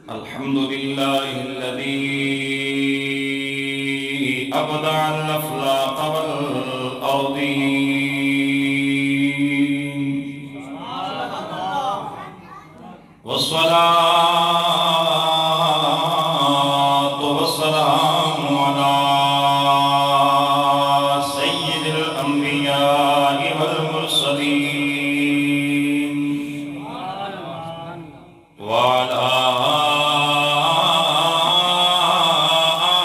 الحمد لله الذي أبدع الأفلاق والأرضين والصلاة والسلام على سيد الأنبياء والمرسلين وعلى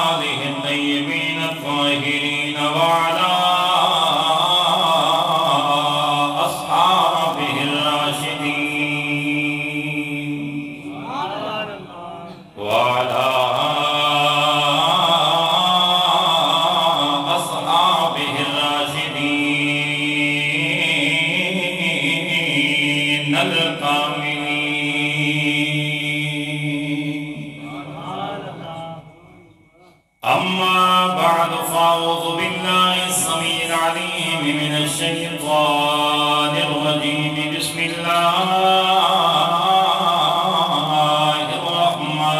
آله الطيبين الطاهرين وعلى أصحابه الراشدين وعلى أصحابه الراشدين الكاملين. أما بعد فأعوذ بالله السميع العليم من الشيطان الرجيم. بسم الله الرحمن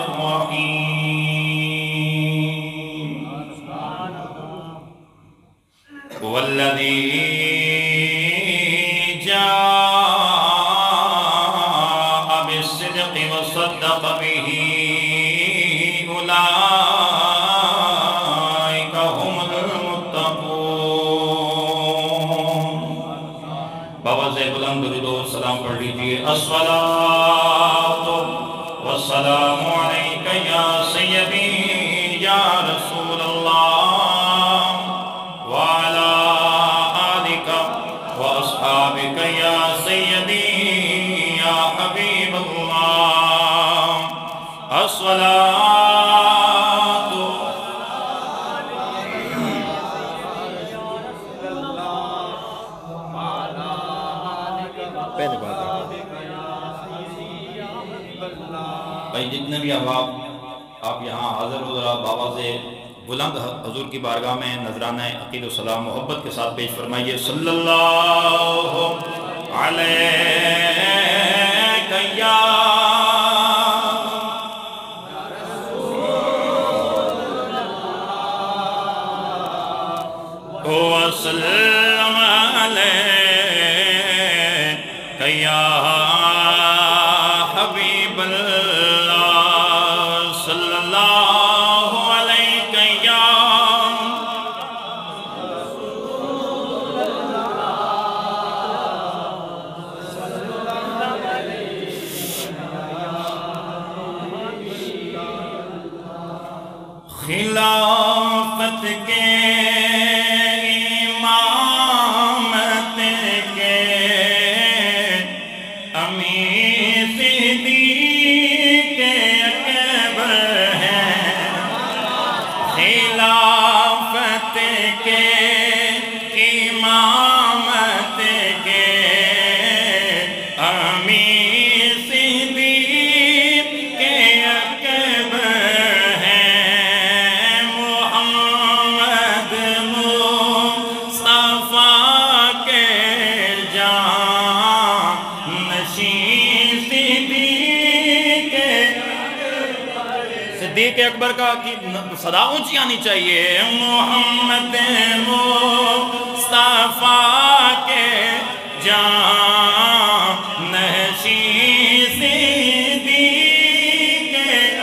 الرحيم. هو الذي جاء بالصدق وصدق به أولئك هم المتقون. بابا سے بلند درود و سلام پڑھ لیجئے. الصلاة والسلام علیک یا سیدی یا رسول اللہ وعلى آلك وأصحابك يا سيدي يا حبيب الله. الصلاة پہلے بات ہے بھائی جتنے بھی احباب آپ یہاں حاضر ہو ذرا بابا سے بلند حضور کی بارگاہ میں نذرانہ عقید و سلام محبت کے ساتھ پیش فرمائیے. صلی اللہ علیہ یا وسلم علیہ یا حبیب اللہ. صلی اللہ علیہ یا خلافت کے امامت کے امیر صدیق اکبر ہیں. خلافت کے امامت کے امیر صدیق اکبر ہیں. محمد مصطفیٰ کے جان نشین صدیق اکبر کا صدا اونچی آنی چاہیے. محمد مصطفیٰ کے جان نشین صدیق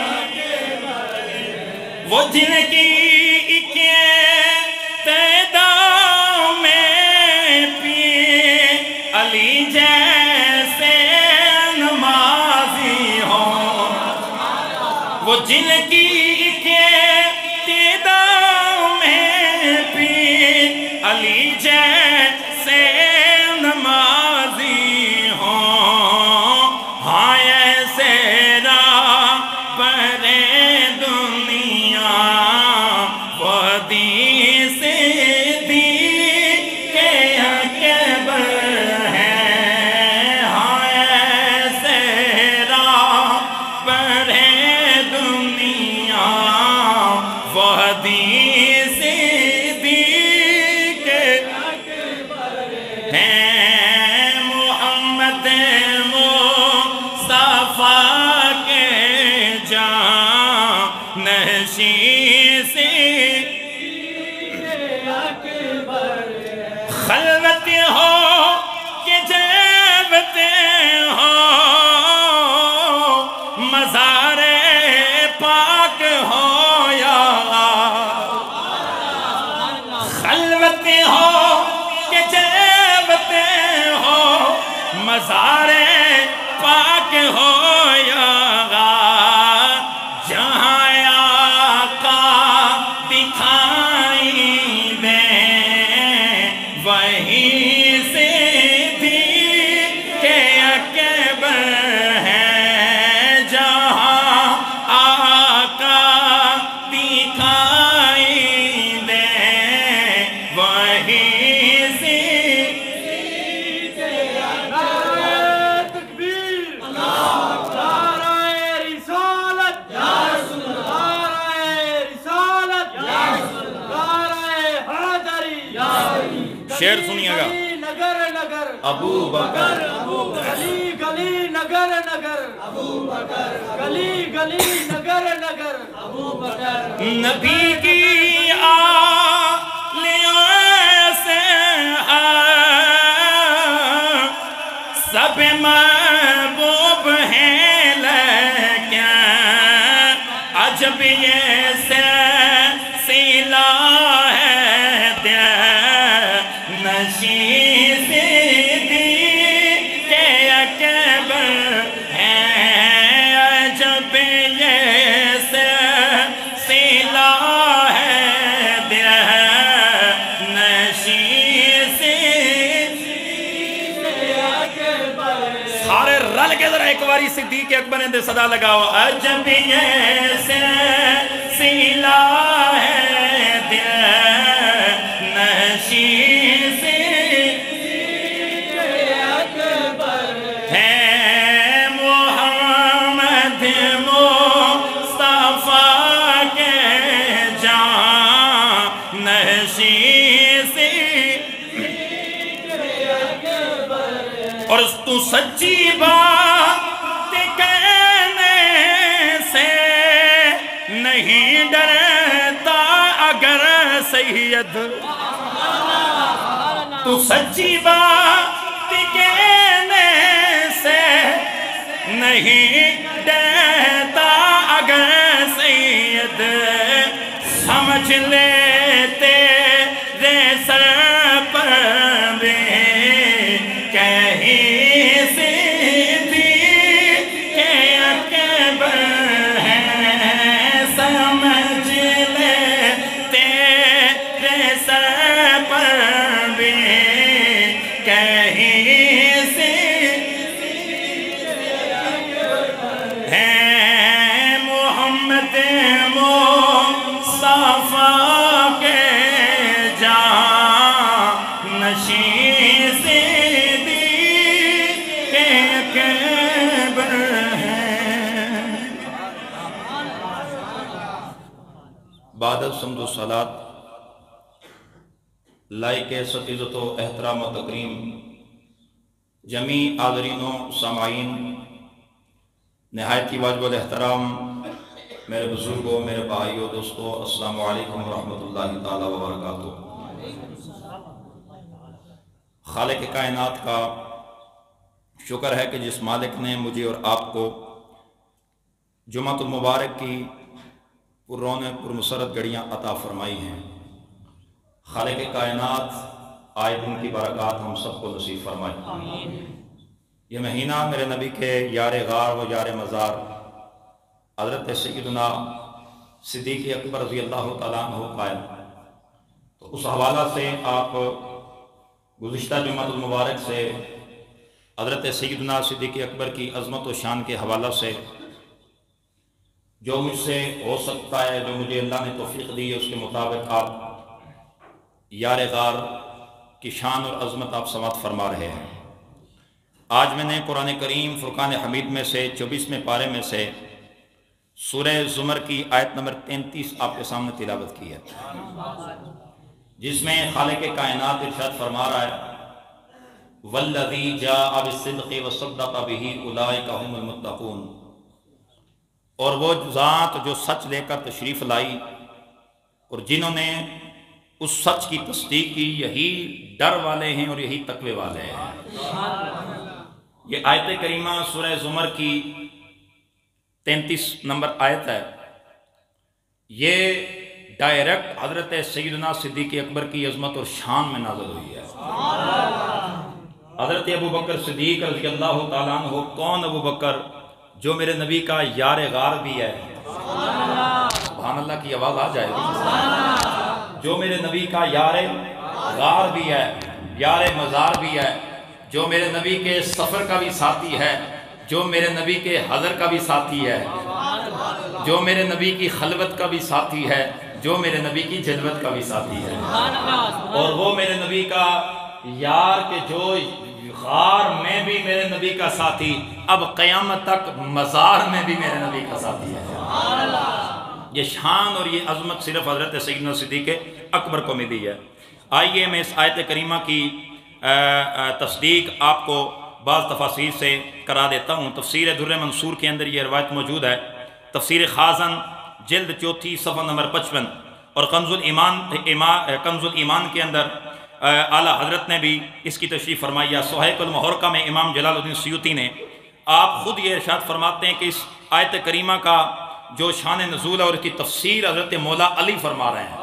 اکبر وہ جن کی تعداد میں پیر علی جیسے نمازی ہوں. وہ جن کی تعداد میں پیر علی جیسے نمازی ہوں. ہاں ایسے راہ پر دنیا حدیث صدیق اکبر ہیں. ہاں ایسے راہ پر دنیا نشین سے خلوت ہو کہ جیبت ہو مزار پاک ہو یا خلوت ہو کہ جیبت ہو مزار پاک ہو یا جہاں آقا دکھائی دیں وہیں سے بھی کہ اکبر ہے جہاں آقا دکھائی دیں وہیں سے شعر سنیے گا نگر نگر ابو بکر گلی گلی نگر نگر ابو بکر گلی گلی نگر نگر ابو بکر نبی کی آلیوں سے سب محبوب ہیں لیکن عجب یہ سلسلہ ہے نشین سے دی کہ اکبر ہے عجب یہ سلسلہ ہے نشین سے سارے رل کے ذرا ایک باری صدیق اکبر نے صدا لگاؤ عجب یہ سلسلہ ہے نشین سے ہے محمد مصطفیٰ کے جان نشین سے اور تو سچی بات کہنے سے نہیں ڈرتا اگر سید تو سچی بات کہنے سے نہیں ڈرتا اگر سید سمجھ لیتے رے سر پر بھی کہیں سے بھی کہ اکبر ہے سمجھ لیتے رے سر پر بھی کہیں سے ہے محمد مصطفیٰ کے جان نشین سے دی کہ اکبر ہے بعد الحمد والصلاة لائق ستیزت و احترام و تکریم جمیع حاضرین و سامعین نہایت ہی واجب الاحترام میرے بزرگوں میرے بھائیوں دوستوں السلام علیکم ورحمۃ اللہ تعالی وبرکاتہ خالق کائنات کا شکر ہے کہ جس مالک نے مجھے اور آپ کو جمعۃ المبارک کی پررونق پرمسرت گھڑیاں عطا فرمائی ہیں خالق کائنات آئے دن کی برکات ہم سب کو نصیب فرمائے یہ مہینہ میرے نبی کے یار غار و یار مزار حضرت سیدنا صدیق اکبر رضی اللہ تعالیٰ عنہ قائم تو اس حوالہ سے آپ گزشتہ جمعۃ المبارک سے حضرت سیدنا صدیق اکبر کی عظمت و شان کے حوالہ سے جو مجھ سے ہو سکتا ہے جو مجھے اللہ نے توفیق دی ہے اس کے مطابق آپ یار غار کی شان اور عظمت آپ سماعت فرما رہے ہیں آج میں نے قرآن کریم فرقان حمید میں سے 24ویں پارے میں سے سورہ زمر کی آیت نمبر 33 آپ کے سامنے تلاوت کی ہے جس میں خالق کائنات ارشاد فرما رہا ہے والذی جاء بالصدق وصدق به اولئک هم المتقون اور وہ ذات جو سچ لے کر تشریف لائی اور جنہوں نے اس سچ کی تصدیق کی، یہی ڈر والے ہیں اور یہی تقوی والے ہیں۔ یہ آیت کریمہ سورہ زمر کی 33 نمبر آیت ہے۔ یہ ڈائریکٹ حضرت سیدنا صدیق اکبر کی عظمت اور شان میں نازل ہوئی ہے۔ حضرت ابو بکر صدیق رضی اللہ تعالیٰ عنہ، کون ابو بکر؟ جو میرے نبی کا یار غار بھی ہے۔ سبحان اللہ کی آواز آ جائے گی۔ جو میرے نبی کا یار غار بھی ہے، یار مزار بھی ہے، جو میرے نبی کے سفر کا بھی ساتھی ہے، جو میرے نبی کے حضر کا بھی ساتھی ہے، جو میرے نبی کی خلوت کا بھی ساتھی ہے، جو میرے نبی کی جلوت کا بھی ساتھی ہے، اور وہ میرے نبی کا یار کہ جو غار میں بھی میرے نبی کا ساتھی، اب قیامت تک مزار میں بھی میرے نبی کا ساتھی ہے۔ یہ شان اور یہ عظمت صرف حضرت سیدنا صدیق اکبر کو ملی ہے۔ آئیے میں اس آیت کریمہ کی تصدیق آپ کو بعض تفاسیر سے کرا دیتا ہوں۔ تفسیر در منصور کے اندر یہ روایت موجود ہے، تفسیر خازن جلد 4 صفحہ نمبر 55، اور کنز الایمان کے اندر اعلیٰ حضرت نے بھی اس کی تشریح فرمائی ہے۔ صحیح المحرقہ میں امام جلال الدین سیوطی نے آپ خود یہ ارشاد فرماتے ہیں کہ اس آیت کریمہ کا جو شان نزول ہے اور اس کی تفسیر حضرت مولا علی فرما رہے ہیں۔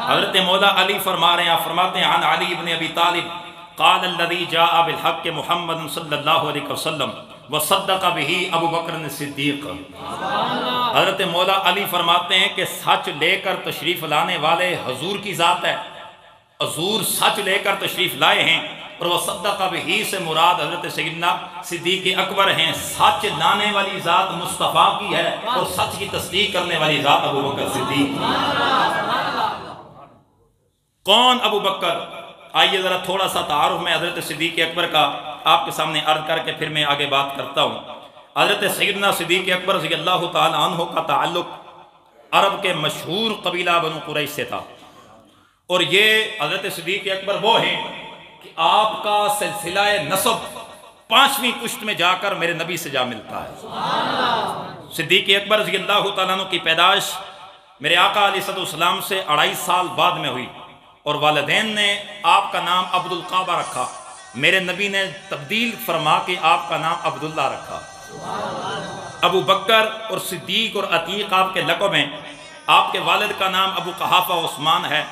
حضرت مولا علی فرما رہے ہیں، آپ فرماتے ہیں عن علی بن ابی طالب قال الذي جاء بالحق محمد صلی اللہ علیہ وسلم وصدق به ابو بکر صدیق۔ حضرت مولا علی فرماتے ہیں کہ سچ لے کر تشریف لانے والے حضور کی ذات ہے، حضور سچ لے کر تشریف لائے ہیں، اور وصدق به سے مراد حضرت سیدنا صدیق اکبر ہیں۔ سچ لانے والی ذات مصطفیٰ کی ہے اور سچ کی تصدیق کرنے والی ذات ابو بکر صدیق۔ کون ابو بکر؟ آئیے ذرا تھوڑا سا تعارف میں حضرت صدیق اکبر کا آپ کے سامنے عرض کر کے پھر میں آگے بات کرتا ہوں۔ حضرت سیدنا صدیق اکبر رضی اللہ تعالی عنہ کا تعلق عرب کے مشہور قبیلہ بنو قریظ سے تھا، اور یہ حضرت صدیق اکبر وہ ہیں کہ آپ کا سلسلہ نسب 5ویں پشت میں جا کر میرے نبی سے جا ملتا ہے۔ صدیق اکبر رضی اللہ تعالیٰ عنہ کی پیدائش میرے آقا علیہ السلام سے 2.5 سال بعد میں ہوئی، اور والدین نے آپ کا نام عبد القعبہ رکھا، میرے نبی نے تبدیل فرما کے آپ کا نام عبداللہ رکھا۔ ابو بکر اور صدیق اور عتیق آپ کے لقب ہیں۔ آپ کے والد کا نام ابو قحافہ عثمان ہے،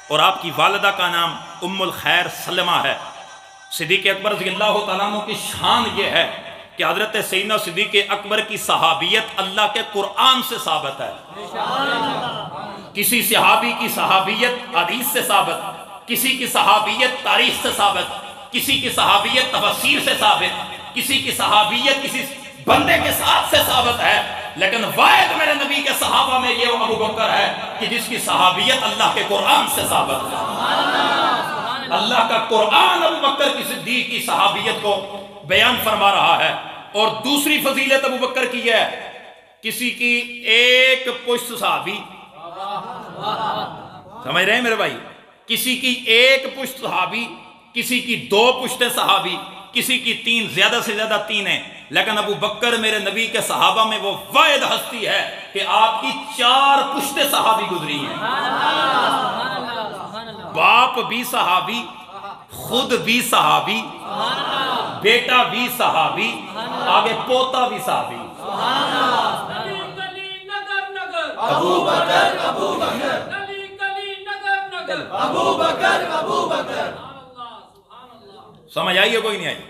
اور آپ کی والدہ کا نام ام الخیر سلمہ ہے۔ صدیق اکبر رضی اللہ تعالیٰ عنہ کی شان یہ ہے کہ حضرت سیدنا صدیق اکبر کی صحابیت اللہ کے قرآن سے ثابت ہے۔ کسی صحابی کی صحابیت حدیث سے ثابت، کسی کی صحابیت تاریخ سے ثابت، کسی کی صحابیت تفسیر سے ثابت، کسی کی صحابیت کسی بندے کے ساتھ سے ثابت ہے، لیکن واحد میرے نبی کے صحابہ میں یہ ابو بکر ہے کہ جس کی صحابیت اللہ کے قرآن سے ثابت ہے۔ اللہ کا قرآن ابو بکر کی صدیق کی صحابیت کو بیان فرما رہا ہے۔ اور دوسری فضیلت ابو بکر کی ہے، کسی کی ایک پشت صحابی، سمجھ رہے ہیں میرے بھائی، کسی کی ایک پشت صحابی، کسی کی 2 پشتیں صحابی، کسی کی 3، زیادہ سے زیادہ 3 ہیں، لیکن ابو بکر میرے نبی کے صحابہ میں وہ واحد ہستی ہے کہ آپ کی 4 پشتیں صحابی گزری ہیں۔ باپ بھی صحابی، خود بھی صحابی، بیٹا بھی صحابی، آگے پوتا بھی صحابی۔ ابو بکر ابو بکر ابو بکر ابو بکر۔ سمجھ آئیے کوئی نہیں آئی؟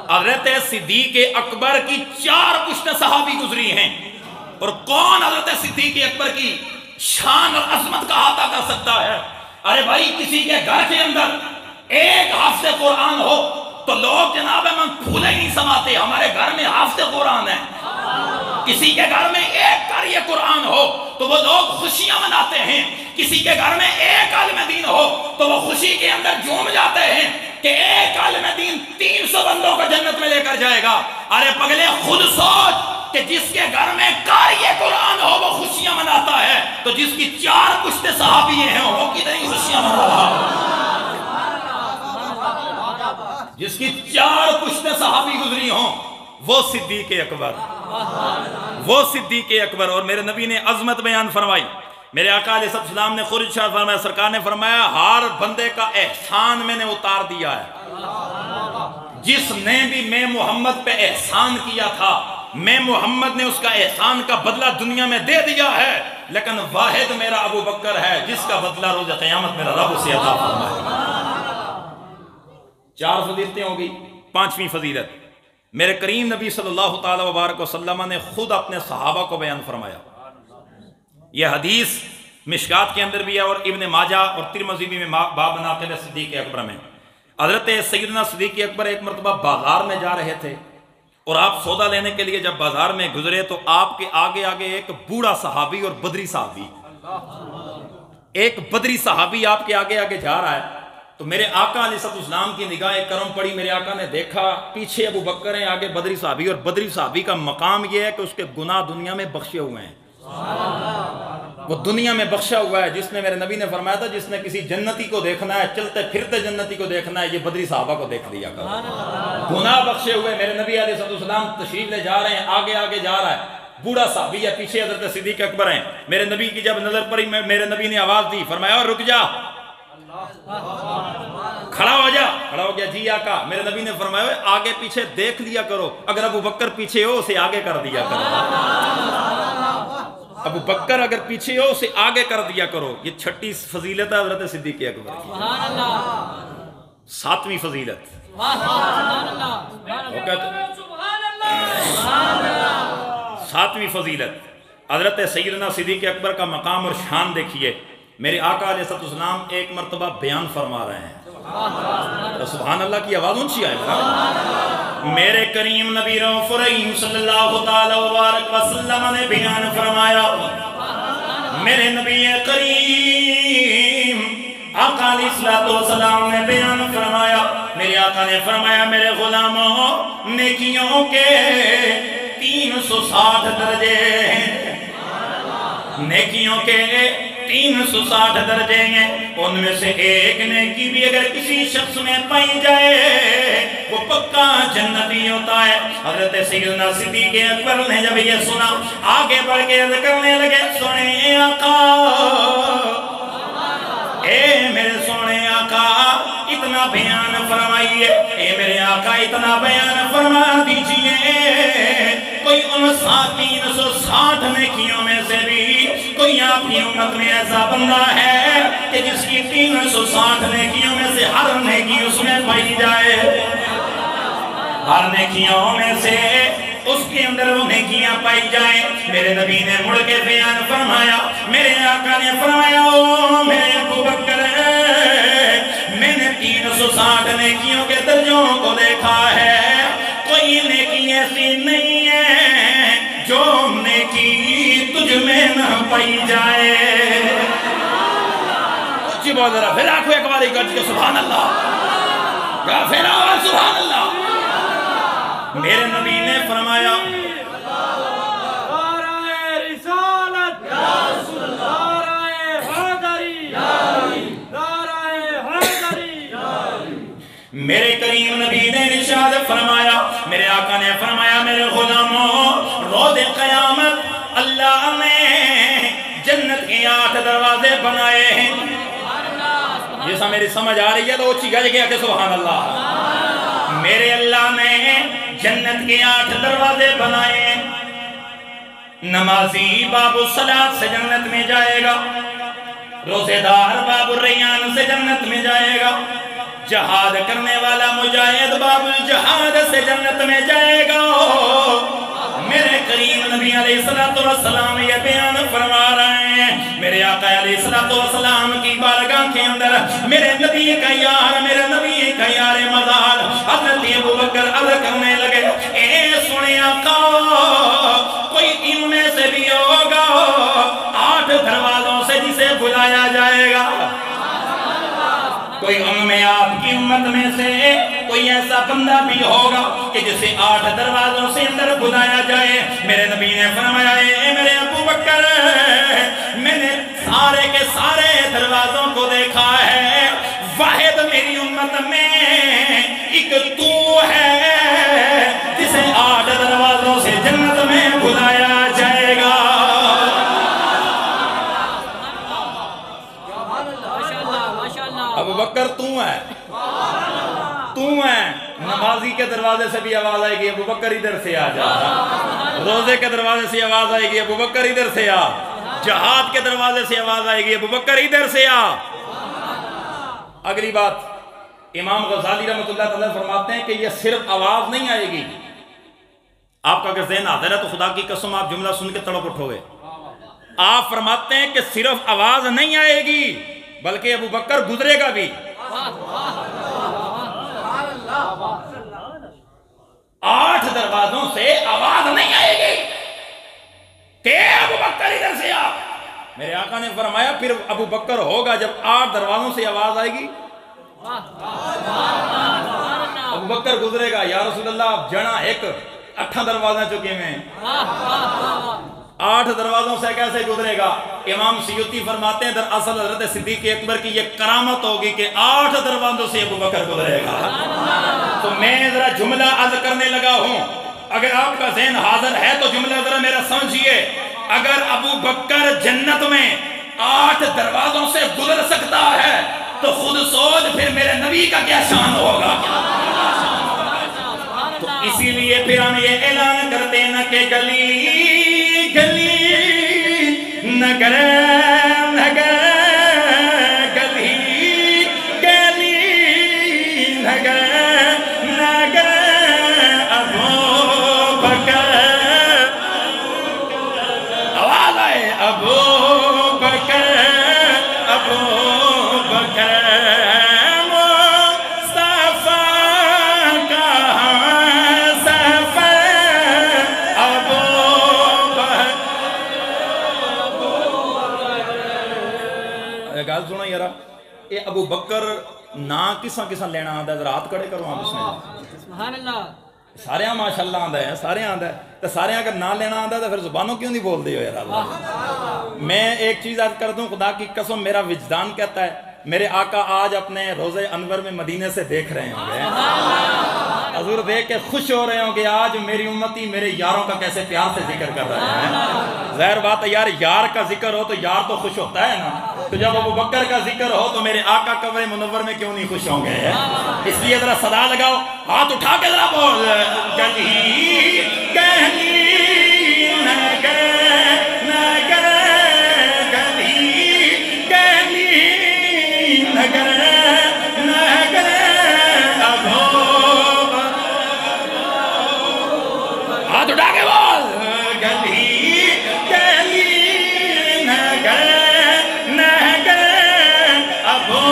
حضرت صدیق اکبر کی 4 پشتیں صحابی گزری ہیں، اور کون حضرت صدیق اکبر کی شان اور عظمت کا احاطہ کر سکتا ہے؟ ارے بھائی، کسی کے گھر کے اندر ایک حافظ قرآن ہو تو لوگ جناب من پھولے نہیں سماتے، ہمارے گھر میں حافظ قرآن ہے۔ کسی کے گھر میں ایک قاری قرآن ہو تو وہ لوگ خوشیاں مناتے ہیں، کسی کے گھر میں ایک عالم دین ہو تو وہ خوشی کے اندر جھوم جاتے ہیں کہ ایک عالم دین 300 بندوں کو جنت میں لے کر جائے گا۔ ارے پگلے، خود سوچ کہ جس کے گھر میں قاری قرآن ہو وہ خوشیاں مناتا ہے، تو جس کی 4 پشتیں صحابی ہیں وہ کتنی خوشیاں منا رہا ہے؟ جس کی 4 پشتیں صحابی گزری ہوں وہ صدیق اکبر، وہ صدیق اکبر۔ اور میرے نبی نے عظمت بیان فرمائی، میرے آقا علیہ السلام نے خود ارشاد فرمایا، سرکار نے فرمایا ہر بندے کا احسان میں نے اتار دیا ہے، جس نے بھی میں محمد پہ احسان کیا تھا میں محمد نے اس کا احسان کا بدلہ دنیا میں دے دیا ہے، لیکن واحد میرا ابو بکر ہے جس کا بدلہ روز قیامت میرا رب اسے عطا فرمائے۔ 4 فضیلتیں ہو گئی، 5ویں فضیلت میرے کریم نبی صلی اللہ تعالی وبارک وسلم نے خود اپنے صحابہ کو بیان فرمایا۔ یہ حدیث مشکات کے اندر بھی ہے اور ابن ماجہ اور ترمذی میں باب مناقب صدیق اکبر میں۔ حضرت سیدنا صدیق اکبر ایک مرتبہ بازار میں جا رہے تھے اور آپ سودا لینے کے لیے جب بازار میں گزرے تو آپ کے آگے آگے ایک بوڑھا صحابی اور بدری صحابی، ایک بدری صحابی آپ کے آگے آگے جا رہا ہے، تو میرے آقا علیہ السلام کی نگاہ کرم پڑی، میرے آقا نے دیکھا پیچھے ابو بکر ہیں آگے بدری صحابی، اور بدری صحابی کا مقام یہ ہے کہ اس کے گناہ دنیا میں بخشے ہوئے ہیں، وہ دنیا میں بخشا ہوا ہے۔ جس نے میرے نبی نے فرمایا تھا جس نے کسی جنتی کو دیکھنا ہے، چلتے پھرتے جنتی کو دیکھنا ہے، یہ بدری صحابہ کو دیکھ لیا کرو، گناہ بخشے ہوئے۔ میرے نبی علیہ السلام تشریف لے جا رہے ہیں، آگے آگے جا رہا ہے، بوڑھا صحابی ہے، پیچھے حضرت صدیق اکبر ہیں۔ میرے نبی کی جب نظر پڑی میرے نبی نے آواز دی، فرمایا اور رک جا، کھڑا ہو جا۔ کھڑا ہو گیا، جی آقا۔ میرے نبی نے فرمایا آگے پیچھے دیکھ لیا کرو، اگر ابو بکر پیچھے ہو اسے آگے کر دیا کرو، ابو بکر اگر پیچھے ہو اسے آگے کر دیا کرو۔ یہ 6ٹھی فضیلت ہے حضرت صدیق اکبر کی۔ 7ویں فضیلت 7ویں فضیلت حضرت سیدنا صدیق اکبر کا مقام اور شان دیکھیے۔ میرے آقا علیہ السلام ایک مرتبہ بیان فرما رہے ہیں، سبحان اللہ کی آواز اونچی آئے گا۔ میرے کریم نبی رؤوف رحیم صلی اللہ تعالی وبارک وسلم نے بیان فرمایا، میرے نبی کریم آقا علیہ السلام نے بیان فرمایا، میرے آقا نے فرمایا میرے غلاموں نیکیوں کے 360 درجے ہیں، نیکیوں کے 360 درجے ہیں، ان میں سے ایک نیکی بھی اگر کسی شخص میں پائی جائے وہ پکا جنتی ہوتا ہے۔ حضرت سیدنا صدیق اکبر نے جب یہ سنا آگے بڑھ کے عرض کرنے لگے، سونے آقا، اے میرے سونے آقا اتنا بیان فرمائیے، اے میرے آقا اتنا بیان فرما دیجئے، کوئی ان 360 نیکیوں میں سے بھی کوئی آپ کی امت میں ایسا بندہ ہے کہ جس کی 360 نیکیوں میں سے ہر نیکی اس میں پائی جائے، ہر نیکیوں میں سے اس کے اندر وہ نیکیاں پائی جائیں۔ میرے نبی نے مڑ کے بیان فرمایا، میرے آقا نے فرمایا، او میرے ابو بکر، میں نے 360 نیکیوں کے درجوں کو دیکھا ہے، کوئی نیکی ایسی نہیں ہے جو نیکی تجھ میں نہ پائی جائے۔ اچھی بات ذرا پھر آنکھوں ایک باری گرج کے سبحان اللہ، پھر آواز سبحان اللہ۔ میرے نبی نے فرمایا، نعرہ رسالت، نعرہ حیدری، نعرہ حیدری۔ میرے کریم نبی نے ارشاد فرمایا، میرے آقا نے فرمایا میرے غلاموں روز قیامت اللہ نے جنت کے 8 دروازے بنائے ہیں۔ جیسا میری سمجھ آ رہی ہے تو اچھی گج گیا کہ سبحان اللہ۔ میرے اللہ نے جنت کے 8 دروازے بنائے ہیں۔ نمازی باب الصلاۃ سے جنت میں جائے گا، روزے دار باب الریان سے جنت میں جائے گا، جہاد کرنے والا مجاہد باب الجہاد سے جنت میں جائے گا۔ میرے کریم نبی علیہ السلام یہ بیان فرما رہے ہیں، میرے آقا علیہ السلام کی بارگاہ کے اندر میرے نبی کا یار، میرے نبی کا یار مزار حضرت ابو بکر عرض کرنے لگے، اے سنے آقا، کوئی ان میں سے بھی ہوگا 8 دروازوں سے جسے بلایا جائے گا، کوئی ان میں آپ کی امت میں سے کوئی ایسا بندہ بھی ہوگا کہ جسے 8 دروازوں سے اندر بلایا جائے۔ میرے نبی نے فرمایا، اے میرے ابو بکر، میں نے سارے کے سارے دروازوں کو دیکھا ہے، واحد میری امت میں ایک تو ہے جسے 8 کے دروازے سے بھی آواز آئے گی ابو بکر ادھر سے آ جا، روزے کے دروازے سے آواز آئے گی ابو بکر ادھر سے آ، جہاد کے دروازے سے آواز آئے گی ابو بکر ادھر سے آ۔ اگلی بات، امام غزالی رحمۃ اللہ تعالیٰ فرماتے ہیں کہ یہ صرف آواز نہیں آئے گی۔ آپ کا اگر ذہن حاضر ہے تو خدا کی قسم آپ جملہ سن کے تڑپ اٹھو گے۔ آپ فرماتے ہیں کہ صرف آواز نہیں آئے گی بلکہ ابو بکر گزرے گا بھی۔ 8 دروازوں سے آواز نہیں آئے گی کہ ابو بکر ادھر سے آ۔ میرے آقا نے فرمایا پھر ابو بکر ہوگا جب 8 دروازوں سے آواز آئے گی، ابو بکر گزرے گا۔ یا رسول اللہ آپ جنا ایک 8 دروازہ چکے ہیں، 8 دروازوں سے کیسے گزرے گا؟ امام سیوطی فرماتے ہیں دراصل حضرت صدیق اکبر کی یہ کرامت ہوگی کہ 8 دروازوں سے ابو بکر گزرے گا۔ تو میں ذرا جملہ عرض کرنے لگا ہوں، اگر آپ کا ذہن حاضر ہے تو جملہ ذرا میرا سمجھیے۔ اگر ابو بکر جنت میں 8 دروازوں سے گزر سکتا ہے تو خود سوچ پھر میرے نبی کا کیا شان ہوگا۔ تو اسی لیے پھر ہم یہ اعلان کرتے ہیں کہ گلی گلی نگر نگر گلی گلی نگر نگر ابو بکر، آواز آئے ابو بکر ابو بکر گل سنو یارا، اے ابو بکر نا کساں کساں لینا آندا ہے؟ ذرا ہاتھ کھڑے کرو بسم اللہ۔ سبحان اللہ۔ سارے ماشاءاللہ آندا ہے، سارے آندا ہے، تو سارے اگر نہ لینا آندا ہے تو پھر زبانوں کیوں نہیں بول دے ہو یار اللہ۔ میں ایک چیز عرض کر دوں، خدا کی قسم میرا وجدان کہتا ہے میرے آقا آج اپنے روزے انور میں مدینے سے دیکھ رہے ہوں گے، حضور دیکھ کے خوش ہو رہے ہوں گے آج میری امتی میرے یاروں کا کیسے پیار سے ذکر کر رہے ہیں۔ ظاہر بات ہے یار، یار کا ذکر ہو تو یار تو خوش ہوتا ہے نا، تو جب ابو بکر کا ذکر ہو تو میرے آقا قبر منور میں کیوں نہیں خوش ہوں گے؟ اس لیے ذرا صدا لگاؤ، ہاتھ اٹھا کے ذرا بول گلی گلی نگر نگر گلی گلی نگر نگر ابو، ہاتھ اٹھا کے بول گلی گلی نگر نگر ابو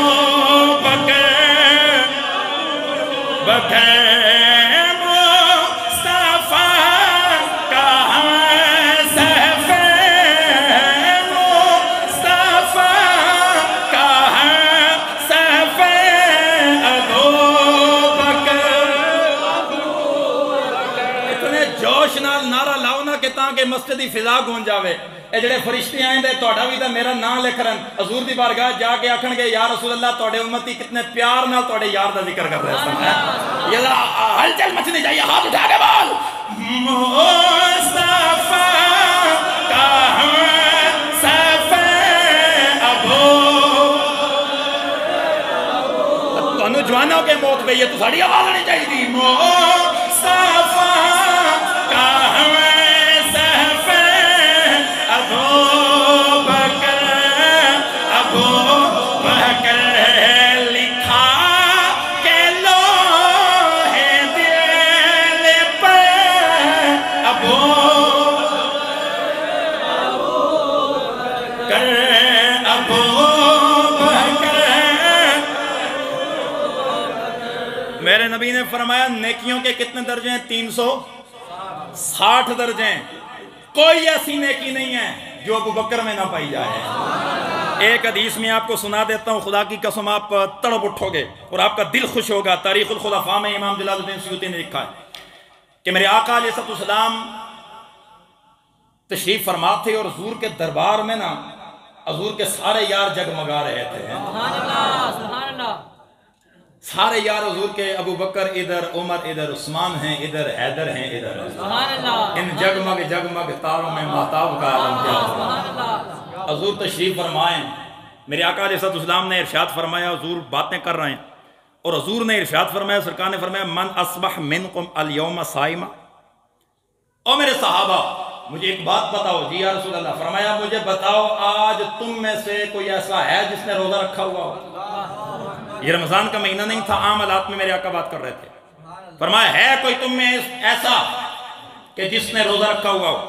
بکر بکر کہ مسجد کی فضا گون جاوے، اے جڑے فرشتے آئیں دے توڑا بھی دا میرا نام لکھ رہن، حضور دی بارگاہ جا کے آکھن گے یا رسول اللہ توڑے امتی کتنے پیار نال توڑے یار دا ذکر کر رہے ہیں۔ یہ ذرا ہلچل مچنی چاہیے، ہاتھ اٹھا کے بول مصطفیٰ کا سفر ابو، تو انہوں جوانوں کے موت پہ یہ تو ساڑی آواز آنی چاہیے تھی، مصطفیٰ کا میرے نبی نے فرمایا نیکیوں کے کتنے درجے ہیں؟ 360 درجے ہیں، کوئی ایسی نیکی نہیں ہے جو ابو بکر میں نہ پائی جائے۔ ایک حدیث میں آپ کو سنا دیتا ہوں، خدا کی قسم آپ تڑپ اٹھو گے اور آپ کا دل خوش ہوگا۔ تاریخ الخلفاء میں امام جلال الدین سیوطی نے لکھا ہے کہ میرے آقا علیہ السلام تشریف فرما تھے اور حضور کے دربار میں نا حضور کے سارے یار جگمگا رہے تھے، سبحان اللہ سبحان اللہ، سارے یار حضور کے، ابو بکر ادھر، عمر ادھر، عثمان ہیں ادھر، حیدر ہیں ادھر، سبحان اللہ، ان جگمگ جگمگ تاروں میں مہتاب کا عالم کیا سبحان اللہ۔ حضور تشریف فرمائیں، میرے آقا علیہ السلام نے ارشاد فرمایا، حضور باتیں کر رہے ہیں اور حضور نے ارشاد فرمایا، سرکار نے فرمایا من اصبح منکم الیوم صائما، او میرے صحابہ مجھے ایک بات بتاؤ. جی یا رسول اللہ. فرمایا مجھے بتاؤ آج تم میں سے کوئی ایسا ہے جس نے روزہ رکھا ہوا ہو؟ یہ رمضان کا مہینہ نہیں تھا، عام حالات میں میرے آقا بات کر رہے تھے. فرمایا ہے کوئی تم میں ایسا کہ جس نے روزہ رکھا ہوا ہو؟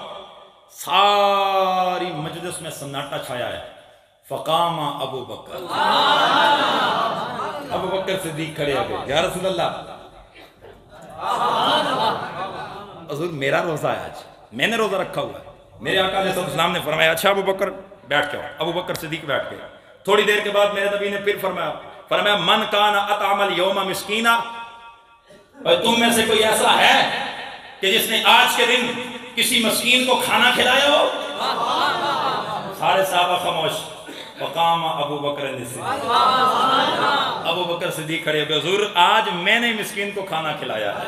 ساری مجلس میں سناٹا چھایا ہے. فقام ابو بکر، ابو بکر صدیق کھڑے ہو گئے. یا رسول اللہ، حضور میرا روزہ ہے آج، میں نے روزہ رکھا ہوا ہے. میرے آقا علیہ السلام نے فرمایا اچھا ابو بکر بیٹھ جاؤ. ابو بکر صدیق بیٹھ گئے. تھوڑی دیر کے بعد میرے نبی نے پھر فرمایا من کان اطعم الیوم مسکینا، اور تم میں سے کوئی ایسا ہے کہ جس نے آج کے دن کسی مسکین کو کھانا کھلایا ہو؟ سارے صحابہ خاموش. فقام ابو بکر صدیق، ابو بکر صدیق کھڑے ہو گئے. حضور آج میں نے مسکین کو کھانا کھلایا ہے.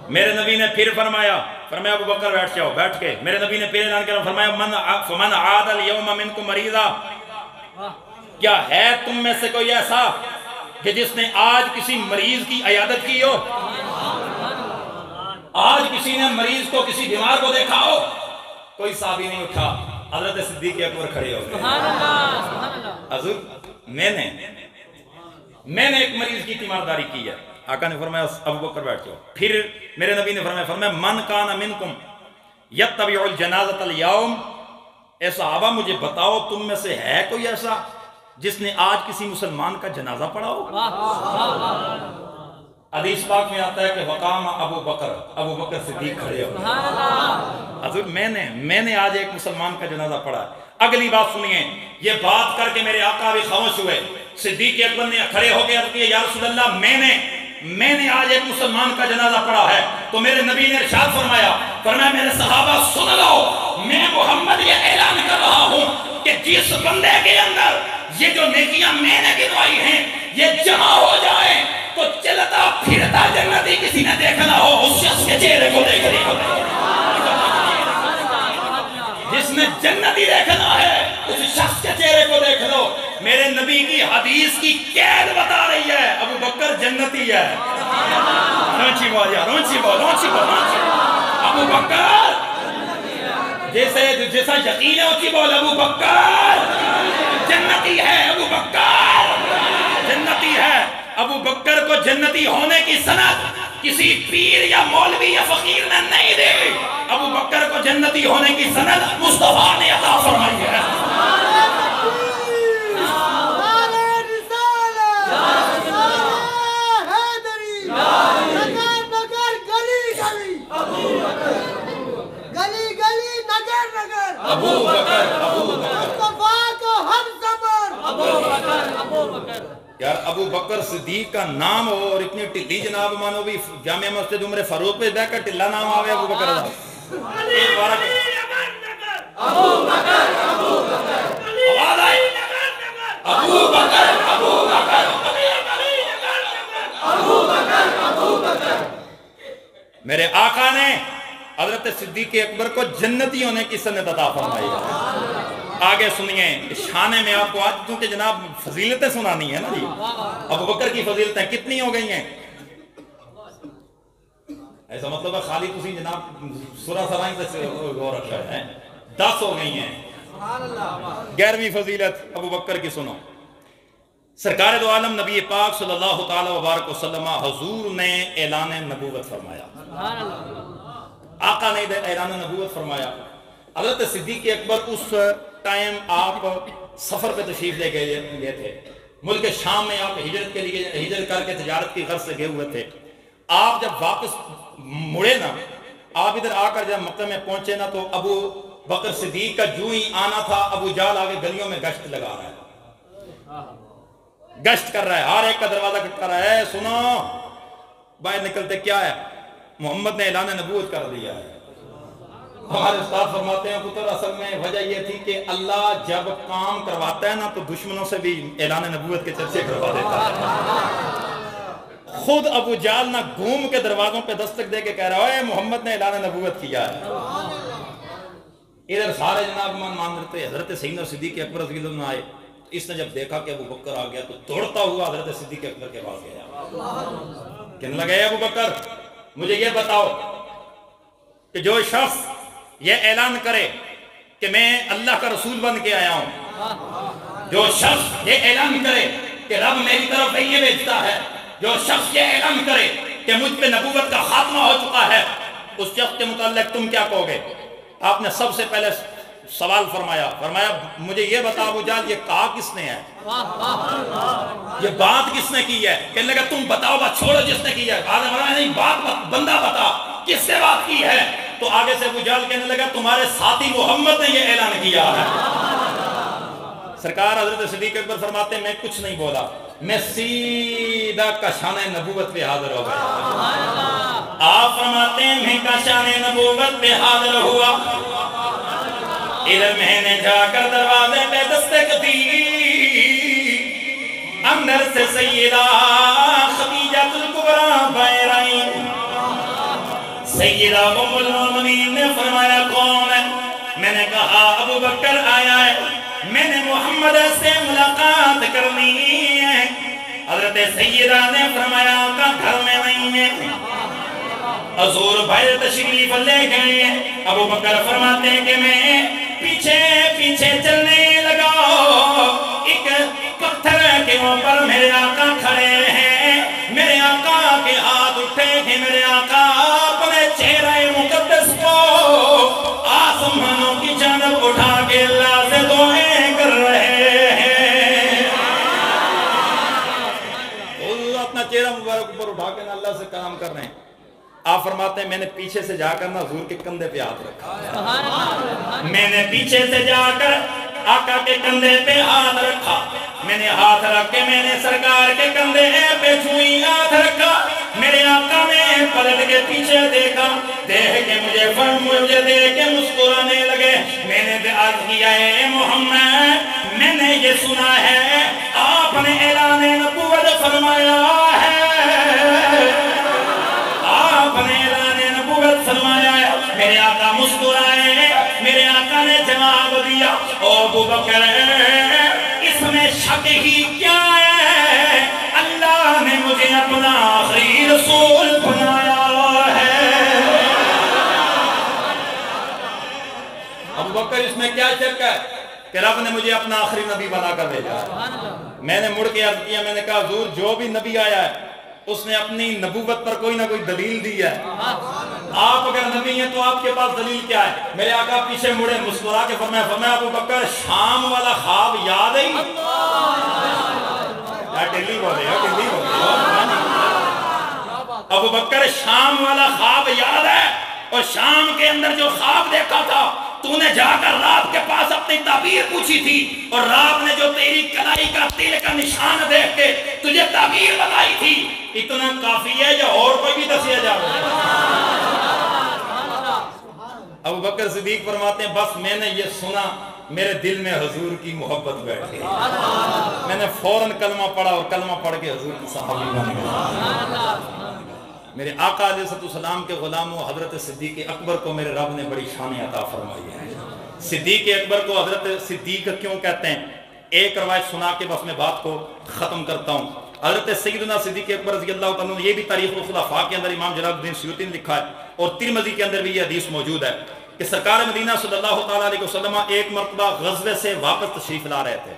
میرے نبی نے پھر فرمایا ابو بکر بیٹھ جاؤ. بیٹھ کے میرے نبی نے پھر اعلان کیا، فرمایا فمن عاد الیوم منکم مریضا، کیا ہے تم میں سے کوئی ایسا کہ جس نے آج کسی مریض کی عیادت کی ہو؟ آج کسی نے مریض کو، کسی بیمار کو دیکھا ہو؟ کوئی صحابی نہیں اٹھا. حضرت صدیق اکبر کھڑے ہو گئے. حضور میں نے ایک مریض کی تیمارداری کی ہے. آقا نے فرمایا ابو بکر بیٹھ جاؤ. پھر میرے نبی نے فرمایا من کان منکم یتبع الجنازۃ الیوم، اے صحابہ مجھے بتاؤ تم میں سے ہے کوئی ایسا جس نے آج کسی مسلمان کا جنازہ پڑھا ہو؟ حدیث پاک میں آتا ہے کہ وقام ابو بکر صدیق کھڑے ہو. حضور میں نے آج ایک مسلمان کا جنازہ پڑھا. اگلی بات سنیے. یہ بات کر کے میرے آقا بھی خاموش ہوئے. صدیق اکبر نے کھڑے ہو کے عرض کیا یا رسول اللہ میں نے آج ایک مسلمان کا جنازہ پڑھا ہے. تو میرے نبی نے ارشاد فرمایا میرے صحابہ سن لو، میں محمد یہ اعلان کر رہا ہوں کہ جس بندے کے اندر یہ جو نیکیاں میں نے گنوائی ہیں یہ جمع ہو جائیں تو چلتا پھرتا جنتی کسی نے دیکھنا ہو اس شخص کے چہرے کو دیکھ رہی ہو. جس نے جنتی دیکھنا ہے اس شخص کے چہرے کو دیکھ لو. میرے نبی کی حدیث کی قید بتا رہی ہے ابو بکر جنتی ہے. رونچی بول. ابو بکر جیسا یقین ہے اونچی بول. ابو بکر جنتی ہے. ابو بکر جنتی ہے. ابو بکر کو جنتی ہونے کی سند کسی پیر یا مولوی یا فقیر نے نہیں دی. ابو بکر کو جنتی ہونے کی سند مصطفیٰ نے عطا فرمائی ہے. ابو بکر یار ابو بکر صدیق کا نام ہو اور اتنی ٹلی جناب مانو بھی جامعہ مسجد عمر فاروق پہ بیٹھ کر ٹلا نام آوے ابو بکر. میرے آقا نے حضرت صدیق اکبر کو جنتی ہونے کی سند عطا فرمائی ہے. آگے سنیے شانے میں آپ کو آج کیونکہ جناب فضیلتیں سنانی ہے نا جی. ابو بکر کی فضیلتیں کتنی ہو گئی ہیں؟ ایسا مطلب ہے خالی تسی جناب سورہ سرائیں سے غور رکھا ہے 10 ہو گئی ہیں. 11ویں فضیلت ابو بکر کی سنو. سرکار دو عالم نبی پاک صلی اللہ تعالی وبارک وسلم حضور نے اعلان نبوت فرمایا. آقا نے اعلان نبوت فرمایا. حضرت صدیق اکبر اس ٹائم آپ سفر پہ تشریف لے گئے تھے. ملک شام میں آپ ہجرت کے لیے ہجرت کر کے تجارت کی غرض سے گئے ہوئے تھے. آپ جب واپس مڑے نا، آپ ادھر آ کر جب مکہ میں پہنچے نا تو ابو بکر صدیق کا جو ہی آنا تھا ابو جہل آگے گلیوں میں گشت لگا رہا ہے، گشت کر رہا ہے، ہر ایک کا دروازہ کھٹکا رہا ہے. سنو باہر نکلتے کیا ہے؟ محمد نے اعلان نبوت کر دیا ہے. ہمارے استاد فرماتے ہیں پتر اصل میں وجہ یہ تھی کہ اللہ جب کام کرواتا ہے نا تو دشمنوں سے بھی اعلان نبوت کے چرچے کروا دیتا ہے. خود ابو جہل نہ گھوم کے دروازوں پہ دستک دے کے کہہ رہا ہے محمد نے اعلان نبوت کیا ہے. ادھر سارے جناب مان رہتے حضرت سیدنا صدیق اکبر رضی اللہ عنہ آئے. اس نے جب دیکھا کہ ابو بکر آ گیا تو دوڑتا ہوا حضرت صدیق اکبر کے پاس گیا. کہنے لگا اے ابو بکر مجھے یہ بتاؤ کہ جو شخص یہ اعلان کرے کہ میں اللہ کا رسول بن کے آیا ہوں، جو شخص یہ اعلان کرے کہ رب میری طرف یہ بھیجتا ہے، جو شخص یہ اعلان کرے کہ مجھ پہ نبوت کا خاتمہ ہو چکا ہے، اس شخص کے متعلق تم کیا کہو گے؟ آپ نے سب سے پہلے سوال فرمایا مجھے یہ بتا ابو جہل یہ کہا کس نے ہے، یہ بات کس نے کی ہے؟ کہنے لگا تم بتاؤ، بات چھوڑو جس نے کی ہے. نہیں بات بندہ بتا کس سے بات کی ہے. تو آگے سے ابو جہل کہنے لگا تمہارے ساتھی محمد نے یہ اعلان کیا ہے. سرکار حضرت صدیق اکبر فرماتے ہیں میں کچھ نہیں بولا، میں سیدھا کشان نبوت پہ حاضر ہو گیا. آپ فرماتے ہیں میں کشان نبوت پہ حاضر ہوا، ادھر میں نے جا کر دروازے پہ دستک دی، اندر سے سیدہ خدیجہ الکبریٰ باہر آئیں. سیدہ ام المؤمنین نے فرمایا کون ہے؟ میں نے کہا ابو بکر آیا ہے، میں نے محمد سے ملاقات کرنی ہے. حضرت سیدہ نے فرمایا آقا گھر میں نہیں ہے. حضور بھائی تشریف لے گئے. ابو بکر فرماتے ہیں کہ میں پیچھے پیچھے چلنے لگا، ایک پتھر کے اوپر میرے آقا کھڑے ہیں، میرے آقا کے ہاتھ اٹھے ہیں، میرے آقا اپنے چہرہ مقدس کو آسمانوں کی جانب اٹھا کے اللہ سے دعائیں کر رہے ہیں. اپنا چہرہ مبارک اوپر اٹھا کے اللہ سے کلام کر رہے ہیں. آپ فرماتے ہیں میں نے پیچھے سے جا کر حضور کے کندھے پہ ہاتھ رکھا، میں نے پیچھے سے جا کر آقا کے کندھے پہ ہاتھ رکھا، میں نے ہاتھ رکھ کے میں نے سرکار کے کندھے پہ چھوئی ہاتھ رکھا. میرے آقا نے پلٹ کے پیچھے دیکھا، دیکھ کے مجھے دیکھ کے مسکرانے لگے. میں نے عرض کیا اے محمد میں نے یہ سنا ہے آپ نے اعلان نبوت فرمایا ہے، آپ نے اعلان نبوت فرمایا ہے. میرے آقا مسکرائے، میرے آقا نے جواب دیا او ابو بکر اس میں شک ہی کیا ہے، اللہ نے مجھے اپنا آخری رسول بنایا ہے. ابو بکر اس میں کیا شک ہے کہ رب نے مجھے اپنا آخری نبی بنا کر بھیجا ہے. میں نے مڑ کے عرض کیا، میں نے کہا حضور جو بھی نبی آیا ہے اس نے اپنی نبوت پر کوئی نہ کوئی دلیل دی ہے، آپ اگر نبی ہیں تو آپ کے پاس دلیل کیا ہے؟ میرے آقا پیچھے مڑے مسکرا کے فرمایا ابو بکر شام والا خواب یاد ہے؟ ابو بکر شام والا خواب یاد ہے؟ اور شام کے اندر جو خواب دیکھا تھا تو نے جا کر رات کے پاس اپنی تعبیر پوچھی تھی، اور رات نے جو تیری کلائی کا تیل کا نشان دیکھ کے تجھے تعبیر بتائی تھی، اتنا کافی ہے یا اور کوئی بھی دسیا جا رہا ہے؟ ابو بکر صدیق فرماتے ہیں بس میں نے یہ سنا میرے دل میں حضور کی محبت بیٹھ گئی، میں نے فوراً کلمہ پڑھا اور کلمہ پڑھ کے حضور کی صحابی بن گیا. میرے آقا علیہ السلام کے غلاموں حضرت صدیق اکبر کو میرے رب نے بڑی شان عطا فرمائی ہے. صدیق اکبر کو حضرت صدیق کیوں کہتے ہیں؟ ایک روایت سنا کے بس میں بات کو ختم کرتا ہوں. حضرت سیدنا صدیق اکبر رضی اللہ تعالیٰ عنہ، یہ بھی تاریخ الخلفاء کے اندر امام جلال الدین سیوطی نے لکھا ہے اور ترمذی کے اندر بھی یہ حدیث موجود ہے کہ سرکار مدینہ صلی اللہ تعالیٰ علیہ وسلم ایک مرتبہ غزوے سے واپس تشریف لا رہے تھے.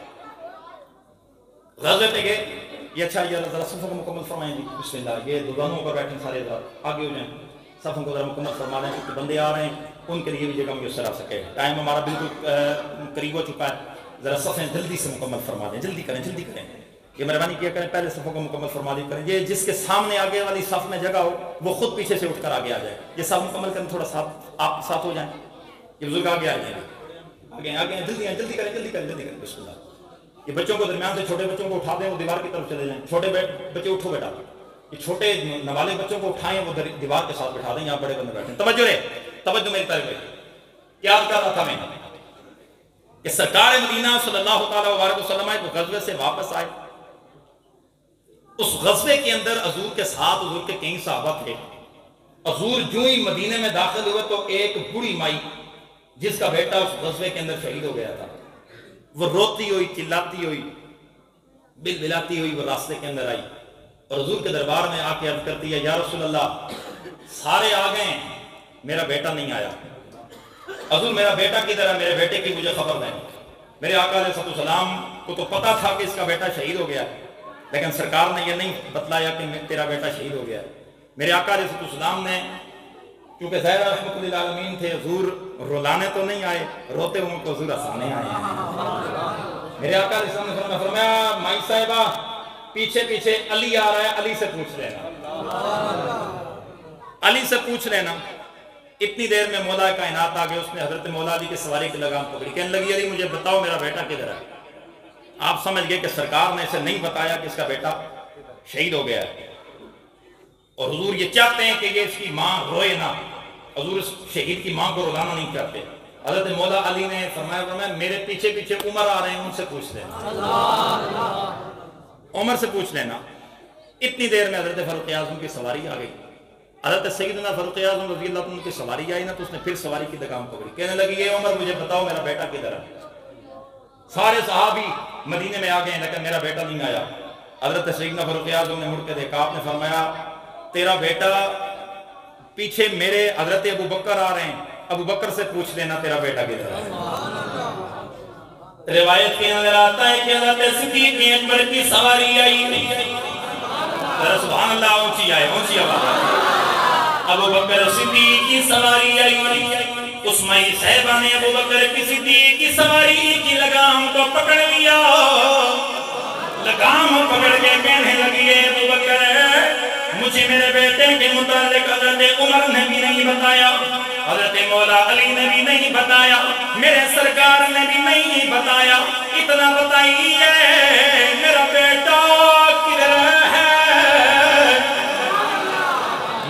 غزوے پہ گئے، یہ اچھا یہ ذرا صفوں کو مکمل فرمائیں جی، بسم اللہ. یہ دکانوں پر بیٹھے سارے ذرا آگے ہو جائیں، صفوں کو ذرا مکمل فرما لیں کیونکہ بندے آ رہے ہیں ان کے لیے بھی جگہ میسر آ سکے. ٹائم ہمارا بالکل قریب ہو چکا ہے، ذرا صفیں جلدی سے مکمل فرما دیں، جلدی کریں جلدی کریں. یہ مہربانی کیا کریں پہلے صفوں کو مکمل فرما دیا کریں. یہ جس کے سامنے آگے والی صف میں جگہ ہو وہ خود پیچھے سے اٹھ کر آگے آ جائے. یہ صف مکمل کریں، تھوڑا ساتھ آپ ساتھ ہو جائیں. یہ بزرگ آگے آ جائیں، آگے آگے جلدی جلدی کریں جلدی کریں جلدی کریں. بسم اللہ. یہ بچوں کو درمیان سے چھوٹے بچوں کو اٹھا دیں، وہ دیوار کی طرف چلے جائیں. چھوٹے بچے اٹھو بیٹا، یہ چھوٹے نوالے بچوں کو اٹھائیں وہ دیوار کے ساتھ بٹھا دیں. یہاں بڑے بندے بیٹھے. توجہ رہے، توجہ میری طرف ہے. کیا کر رہا تھا میں کہ سرکار مدینہ صلی اللہ تعالیٰ علیہ وسلم ایک غزوے سے واپس آئے. اس غزوے کے اندر حضور کے ساتھ حضور کے کئی صحابہ تھے. حضور جو ہی مدینے میں داخل ہوئے تو ایک بڑی مائی جس کا بیٹا اس غزوے کے اندر شہید ہو گیا تھا، وہ روتی ہوئی چلاتی ہوئی بل بلاتی ہوئی وہ راستے کے اندر آئی اور حضور کے دربار میں آ کے عرض کرتی ہے یا رسول اللہ سارے آ گئے میرا بیٹا نہیں آیا، حضور میرا بیٹا کدھر ہے، میرے بیٹے کی مجھے خبر نہیں۔ میرے آقا علیہ السلام کو تو پتا تھا کہ اس کا بیٹا شہید ہو گیا، لیکن سرکار نے یہ نہیں بتلایا کہ تیرا بیٹا شہید ہو گیا۔ میرے آقا علیہ السلام نے کیونکہ ظاہر رحمت للعالمین تھے، حضور رلانے تو نہیں آئے، روتے ہوئے کو حضور ہنسانے آئے ہیں۔ میرے آقا علیہ السلام نے فرمایا مائی صاحبہ پیچھے پیچھے علی آ رہا ہے، علی سے پوچھ لینا، علی سے پوچھ لینا۔ اتنی دیر میں مولا کائنات آ گئے، اس نے حضرت مولا علی کی سواری کی لگام پکڑی، کہنے لگی علی مجھے بتاؤ میرا بیٹا کدھر ہے۔ آپ سمجھ گئے کہ سرکار نے اسے نہیں بتایا کہ اس کا بیٹا شہید ہو گیا ہے، اور حضور یہ چاہتے ہیں کہ یہ اس کی ماں روئے نہ، حضور اس شہید کی ماں کو رلانا نہیں چاہتے۔ حضرت مولا علی نے فرمایا میرے پیچھے پیچھے عمر آ رہے ہیں، ان سے پوچھ لینا، عمر سے پوچھ لینا۔ اتنی دیر میں حضرت فاروق اعظم کی سواری آ گئی، حضرت سیدنا فاروق اعظم رضی اللہ عنہ کی سواری آئی نا تو اس نے پھر سواری کی لگام پکڑی، کہنے لگی یہ عمر مجھے بتاؤ میرا بیٹا کدھر ہے۔ سارے صحابی مدینے میں آ گئے لیکن میرا بیٹا نہیں آیا۔ حضرت سیدنا فاروق اعظم نے مڑ کے دیکھا، آپ نے فرمایا تیرا بیٹا پیچھے میرے حضرت ابو بکر آ رہے ہیں، ابو بکر سے پوچھ لینا تیرا بیٹا کدھر ہے۔ روایت کے اندر آتا ہے کہ حضرت صدیق اکبر کی سواری آئی، سبحان اللہ، اونچی آئے، اونچی آواز آئے۔ ابو بکر صدیق کی سواری آئی، اس مائی صاحبہ نے ابو بکر کی صدیق کی سواری کی لگام کو پکڑ لیا، لگام پکڑ کے کہنے لگی ہے ابو بکر مجھے میرے بیٹے کے متعلق حضرت عمر نے بھی نہیں بتایا، حضرت مولا علی نے بھی نہیں بتایا، میرے سرکار نے بھی نہیں بتایا، اتنا بتائیے میرا بیٹا کدھر ہے،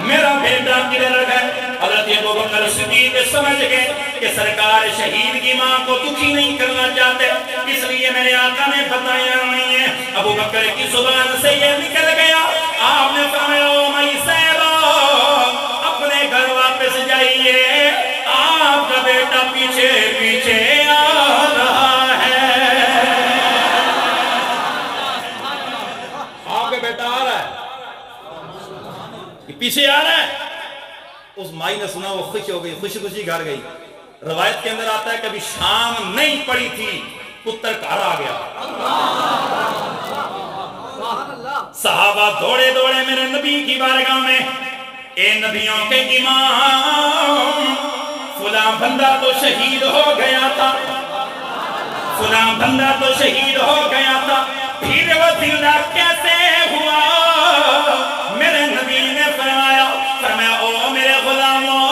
میرا بیٹا کدھر ہے۔ حضرت ابو بکر صدیق سمجھ گئے کہ سرکار شہید کی ماں کو دکھی نہیں کرنا چاہتے، اس لیے میرے آقا نے بتایا نہیں ہے۔ ابو بکر کی زبان سے یہ نکل گیا، آپ نے فرمایا او مائی صاحبہ اپنے گھر واپس جائیے، آپ کا بیٹا پیچھے پیچھے آ رہا ہے، آپ کا بیٹا آ رہا ہے، پیچھے آ رہا ہے۔ اس مائی نے سنا، وہ خوش ہو گئی، خوشی خوشی گھر گئی۔ روایت کے اندر آتا ہے کبھی شام نہیں پڑی تھی پتر گھر آ گیا، صحابہ دوڑے دوڑے میرے نبی کی بارگاہ میں، اے نبیوں کے امام فلاں بندہ تو شہید ہو گیا تھا، فلاں بندہ تو شہید ہو گیا تھا، پھر وہ زندہ کیسے ہوا؟ میرے نبی نے فرمایا او میرے غلاموں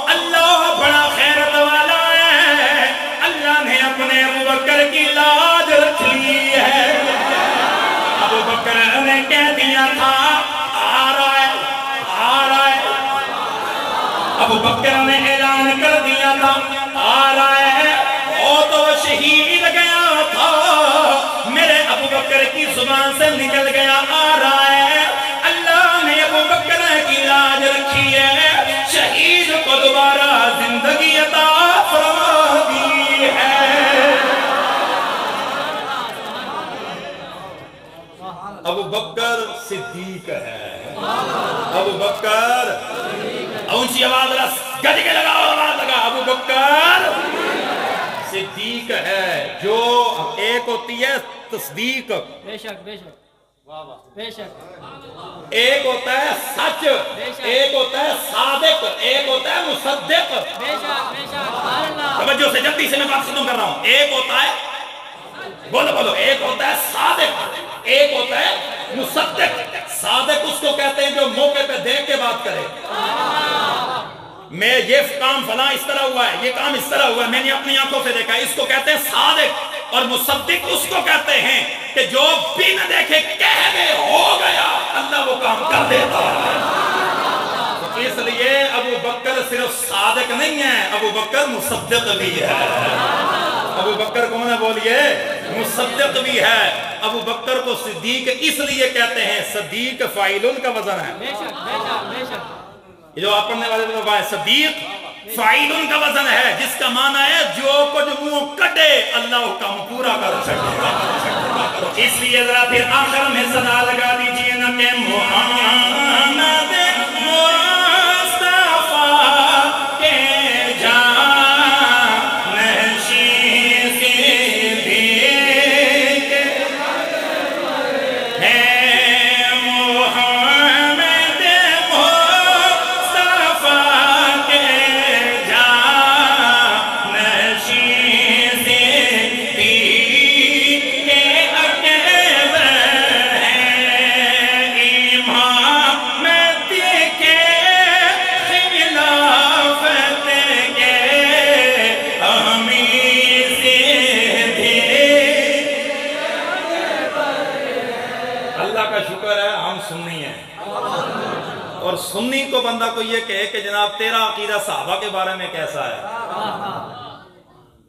اللہ بڑا خیرت والا ہے، اللہ نے اپنے ابو بکر کی لاج رکھ لی ہے۔ ابو بکر نے کہہ دیا تھا آ رہا ہے، آ رہا ہے، ابو بکر نے اعلان کر دیا تھا آ رہا ہے، وہ تو شہید گیا تھا، میرے ابو بکر کی زبان سے نکل گیا آ رہا ہے، اللہ نے ابو بکر کی لاج رکھی ہے، شہید کو دوبارہ زندگی عطا فرما دی ہے۔ ابو بکر صدیق ہے، ابو بکر اونچی آواز گج کے لگا، آواز لگا، ابو بکر صدیق ہے۔ جو ایک ہوتی ہے تصدیق، بے شک بے شک بے شک، ایک ہوتا ہے سچ، ایک ہوتا ہے صادق، ایک ہوتا ہے مصدق۔ بے شک بے شک، سبحان اللہ۔ توجہ سے جلدی سے میں بات ختم کر رہا ہوں۔ ایک ہوتا ہے بولو بولو، ایک ہوتا ہے صادق، ایک ہوتا ہے مصدق۔ صادق اس کو کہتے ہیں جو موقع پہ دیکھ کے بات کرے، میں یہ کام فلاں اس طرح ہوا ہے، یہ کام اس طرح ہوا ہے، میں نے اپنی آنکھوں سے دیکھا ہے، اس کو کہتے ہیں صادق۔ اور مصدق اس کو کہتے ہیں کہ جو بنا دیکھے کہہ گئے ہو گیا، اللہ وہ کام کر دیتا ہے۔ اس لیے ابو بکر صرف صادق نہیں ہے، ابو بکر مصدق بھی ہے۔ ابو بکر کو میں بولیے مصدق بھی ہے۔ ابو بکر کو صدیق اس لیے کہتے ہیں، صدیق فاعل کا وزن ہے، بے شک بے شک بے شک، یہ جو آپ پڑھنے والے لوگ ہیں صدیق فاعل کا وزن ہے جس کا معنی ہے جو کچھ منہ کٹے اللہ حکم پورا کر سکے. تو اس لیے ذرا پھر آخر میں صدا لگا دیجئے نا کہ محمد اور سنی کو بندہ کو یہ کہے کہ جناب تیرا عقیدہ صحابہ کے بارے میں کیسا ہے،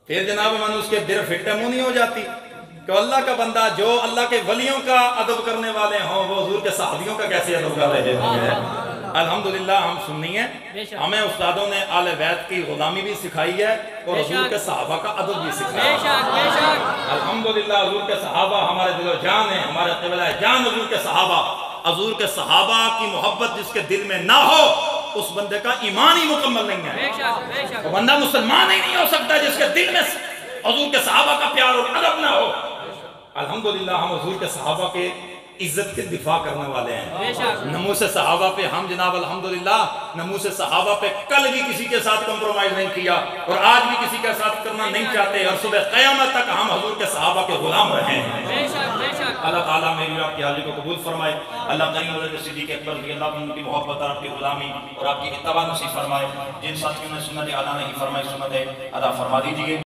پھر جناب من اس کے دل پھٹے منہ نہیں ہو جاتی کہ اللہ کا بندہ جو اللہ کے ولیوں کا ادب کرنے والے ہوں وہ حضور کے صحابیوں کا کیسے ادب کر رہے ہیں. الحمدللہ ہم سنی ہیں، ہمیں استادوں نے آل بیت کی غلامی بھی سکھائی ہے اور حضور کے صحابہ کا ادب بھی سکھایا ہے. الحمدللہ حضور کے صحابہ ہمارے دل و جان ہیں، ہمارے قبلہ جان حضور کے صحابہ. حضور کے صحابہ کی محبت جس کے دل میں نہ ہو اس بندے کا ایمان ہی مکمل نہیں ہے. وہ بندہ مسلمان ہی نہیں ہو سکتا جس کے دل میں حضور کے صحابہ کا پیار اور ادب نہ ہو. الحمدللہ ہم حضور کے صحابہ کے عزت کے دفاع کرنے والے ہیں. نموس صحابہ پہ ہم جناب الحمدللہ نموس صحابہ پہ کل بھی کسی کے ساتھ کمپرومائز نہیں کیا اور آج بھی کسی کے ساتھ کرنا نہیں چاہتے اور صبح قیامت تک ہم حضور کے صحابہ کے غلام رہے ہیں. اللہ تعالیٰ میری آپ کی حاضری کو قبول فرمائے. اللہ کریم حضرت صدیق اکبر رضی اللہ عنہ کی محبت اور آپ کی غلامی اور آپ کی اتباع نصیب فرمائے. جن ساتھیوں نے سنت ادا نہیں فرمائی سنت ادا فرما دیجئے.